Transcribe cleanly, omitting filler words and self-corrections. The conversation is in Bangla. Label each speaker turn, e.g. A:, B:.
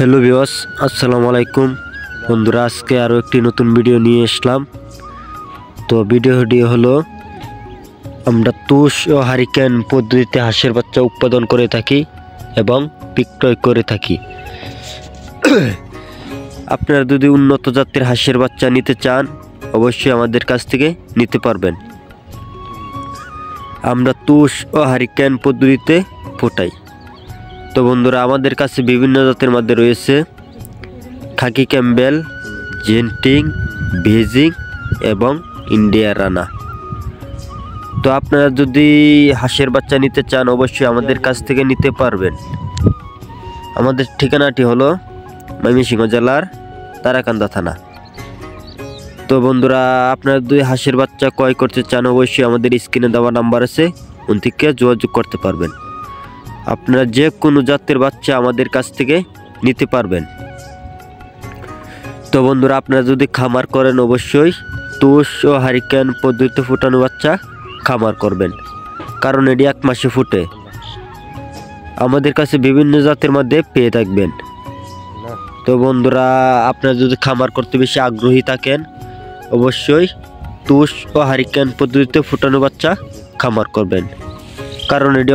A: হ্যালো ভিউয়ার্স, আসসালামু আলাইকুম বন্ধুরা। আজকে আরও একটি নতুন ভিডিও নিয়ে আসলাম। তো ভিডিওটি হলো আমরা তুষ ও হারিকেন পদ্ধতিতে হাঁসের বাচ্চা উৎপাদন করে থাকি এবং বিক্রয় করে থাকি। আপনারা যদি উন্নত জাতের হাঁসের বাচ্চা নিতে চান অবশ্যই আমাদের কাছ থেকে নিতে পারবেন। আমরা তুষ ও হারিকেন পদ্ধতিতে ফোটাই। তো বন্ধুরা, আমাদের কাছে বিভিন্ন জাতের মধ্যে রয়েছে খাকি ক্যাম্বেল, জেন্টিং, বেজিং এবং ইন্ডিয়া রানা। তো আপনারা যদি হাঁসের বাচ্চা নিতে চান অবশ্যই আমাদের কাছ থেকে নিতে পারবেন। আমাদের ঠিকানাটি হলো ময়মনসিংহ জেলার তারাকান্দা থানা। তো বন্ধুরা, আপনারা যদি হাঁসের বাচ্চা ক্রয় করতে চান অবশ্যই আমাদের স্ক্রিনে দেওয়া নাম্বার আছে, ওন থেকে যোগাযোগ করতে পারবেন। আপনারা যে কোনো জাতের বাচ্চা আমাদের কাছ থেকে নিতে পারবেন। তো বন্ধুরা, আপনারা যদি খামার করেন অবশ্যই তুষ ও হারিকেন পদ্ধতিতে ফুটানো বাচ্চা খামার করবেন, কারণ এটি 1 মাসে ফুটে। আমাদের কাছে বিভিন্ন জাতের মধ্যে পেয়ে থাকবেন। তো বন্ধুরা, আপনারা যদি খামার করতে বেশি আগ্রহী থাকেন অবশ্যই তুষ ও হারিকেন পদ্ধতিতে ফুটানো বাচ্চা খামার করবেন, কারণ এটি